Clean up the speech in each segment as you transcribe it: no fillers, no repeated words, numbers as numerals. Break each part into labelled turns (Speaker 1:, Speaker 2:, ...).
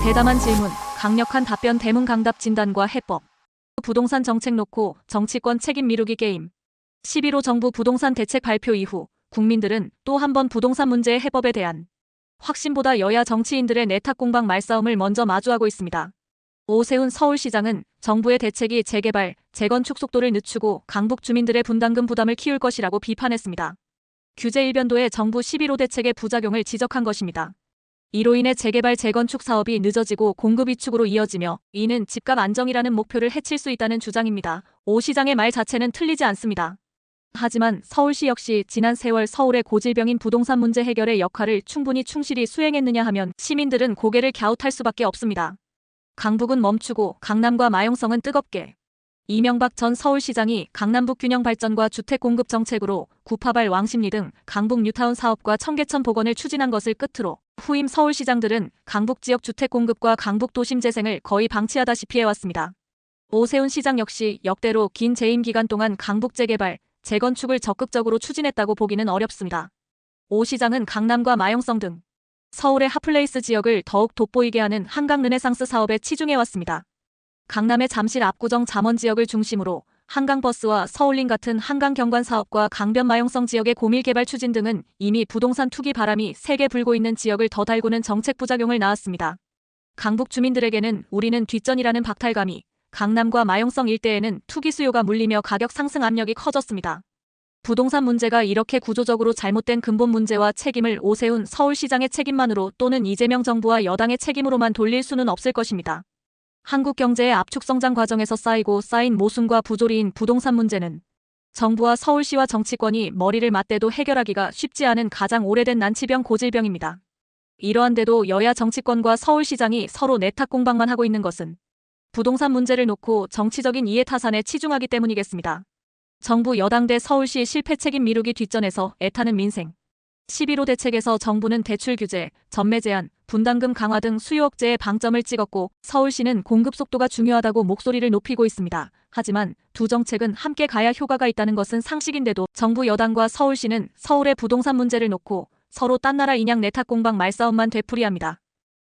Speaker 1: 대담한 질문, 강력한 답변, 대문강답, 진단과 해법. 부동산 정책 놓고 정치권 책임 미루기 게임. 11호 정부 부동산 대책 발표 이후 국민들은 또 한 번 부동산 문제의 해법에 대한 확신보다 여야 정치인들의 내탁 공방 말싸움을 먼저 마주하고 있습니다. 오세훈 서울시장은 정부의 대책이 재개발, 재건축 속도를 늦추고 강북 주민들의 분담금 부담을 키울 것이라고 비판했습니다. 규제 일변도의 정부 11호 대책의 부작용을 지적한 것입니다. 이로 인해 재개발, 재건축 사업이 늦어지고 공급 위축으로 이어지며 이는 집값 안정이라는 목표를 해칠 수 있다는 주장입니다. 오 시장의 말 자체는 틀리지 않습니다. 하지만 서울시 역시 지난 세월 서울의 고질병인 부동산 문제 해결의 역할을 충실히 수행했느냐 하면 시민들은 고개를 갸웃할 수밖에 없습니다. 강북은 멈추고 강남과 마용성은 뜨겁게. 이명박 전 서울시장이 강남북 균형 발전과 주택 공급 정책으로 구파발 왕십리 등 강북 뉴타운 사업과 청계천 복원을 추진한 것을 끝으로 후임 서울시장들은 강북 지역 주택 공급과 강북 도심 재생을 거의 방치하다시피 해왔습니다. 오세훈 시장 역시 역대로 긴 재임 기간 동안 강북 재개발, 재건축을 적극적으로 추진했다고 보기는 어렵습니다. 오 시장은 강남과 마용성 등 서울의 핫플레이스 지역을 더욱 돋보이게 하는 한강 르네상스 사업에 치중해왔습니다. 강남의 잠실 압구정 잠원 지역을 중심으로 한강버스와 서울림 같은 한강 경관 사업과 강변 마용성 지역의 고밀 개발 추진 등은 이미 부동산 투기 바람이 세게 불고 있는 지역을 더 달구는 정책 부작용을 낳았습니다. 강북 주민들에게는 우리는 뒷전이라는 박탈감이, 강남과 마용성 일대에는 투기 수요가 물리며 가격 상승 압력이 커졌습니다. 부동산 문제가 이렇게 구조적으로 잘못된 근본 문제와 책임을 오세훈 서울시장의 책임만으로 또는 이재명 정부와 여당의 책임으로만 돌릴 수는 없을 것입니다. 한국 경제의 압축 성장 과정에서 쌓인 모순과 부조리인 부동산 문제는 정부와 서울시와 정치권이 머리를 맞대도 해결하기가 쉽지 않은 가장 오래된 난치병, 고질병입니다. 이러한데도 여야 정치권과 서울시장이 서로 내탁 공방만 하고 있는 것은 부동산 문제를 놓고 정치적인 이해타산에 치중하기 때문이겠습니다. 정부 여당대 서울시 실패 책임 미루기 뒷전에서 애타는 민생. 11호 대책에서 정부는 대출 규제, 전매 제한, 분담금 강화 등 수요 억제에 방점을 찍었고 서울시는 공급 속도가 중요하다고 목소리를 높이고 있습니다. 하지만 두 정책은 함께 가야 효과가 있다는 것은 상식인데도 정부 여당과 서울시는 서울의 부동산 문제를 놓고 서로 딴 나라 인양 내탁 공방 말싸움만 되풀이합니다.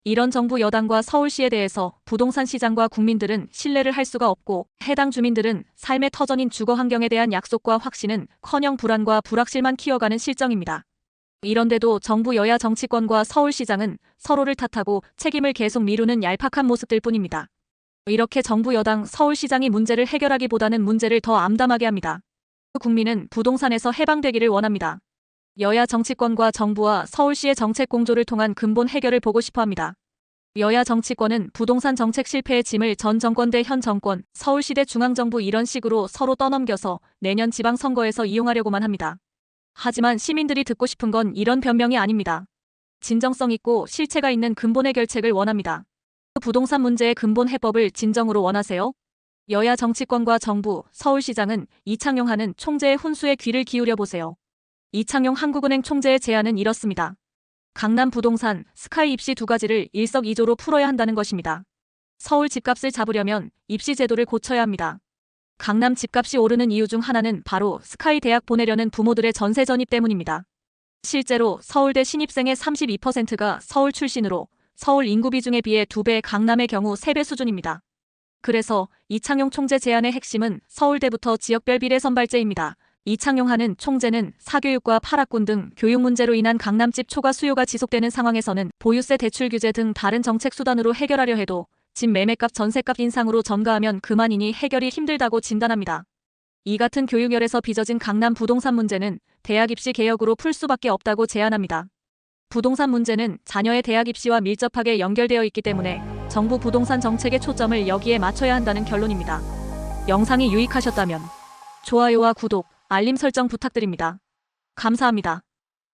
Speaker 1: 이런 정부 여당과 서울시에 대해서 부동산 시장과 국민들은 신뢰를 할 수가 없고 해당 주민들은 삶의 터전인 주거 환경에 대한 약속과 확신은 커녕 불안과 불확실만 키워가는 실정입니다. 이런데도 정부 여야 정치권과 서울시장은 서로를 탓하고 책임을 계속 미루는 얄팍한 모습들 뿐입니다. 이렇게 정부 여당 서울시장이 문제를 해결하기보다는 문제를 더 암담하게 합니다. 국민은 부동산에서 해방되기를 원합니다. 여야 정치권과 정부와 서울시의 정책 공조를 통한 근본 해결을 보고 싶어합니다. 여야 정치권은 부동산 정책 실패의 짐을 전 정권 대 현 정권, 서울시 대 중앙정부 이런 식으로 서로 떠넘겨서 내년 지방선거에서 이용하려고만 합니다. 하지만 시민들이 듣고 싶은 건 이런 변명이 아닙니다. 진정성 있고 실체가 있는 근본 해결책을 원합니다. 부동산 문제의 근본 해법을 진정으로 원하세요? 여야 정치권과 정부, 서울시장은 이창용 하는 총재의 훈수에 귀를 기울여 보세요. 이창용 한국은행 총재의 제안은 이렇습니다. 강남 부동산, 스카이 입시 두 가지를 일석이조로 풀어야 한다는 것입니다. 서울 집값을 잡으려면 입시 제도를 고쳐야 합니다. 강남 집값이 오르는 이유 중 하나는 바로 스카이 대학 보내려는 부모들의 전세 전입 때문입니다. 실제로 서울대 신입생의 32%가 서울 출신으로 서울 인구 비중에 비해 2배, 강남의 경우 3배 수준입니다. 그래서 이창용 총재 제안의 핵심은 서울대부터 지역별 비례 선발제입니다. 이창용 하는 총재는 사교육과 팔학군 등 교육 문제로 인한 강남집 초과 수요가 지속되는 상황에서는 보유세 대출 규제 등 다른 정책 수단으로 해결하려 해도 집 매매값, 전세값 인상으로 전가하면 그만이니 해결이 힘들다고 진단합니다. 이 같은 교육열에서 빚어진 강남 부동산 문제는 대학 입시 개혁으로 풀 수밖에 없다고 제안합니다. 부동산 문제는 자녀의 대학 입시와 밀접하게 연결되어 있기 때문에 정부 부동산 정책의 초점을 여기에 맞춰야 한다는 결론입니다. 영상이 유익하셨다면 좋아요와 구독, 알림 설정 부탁드립니다. 감사합니다.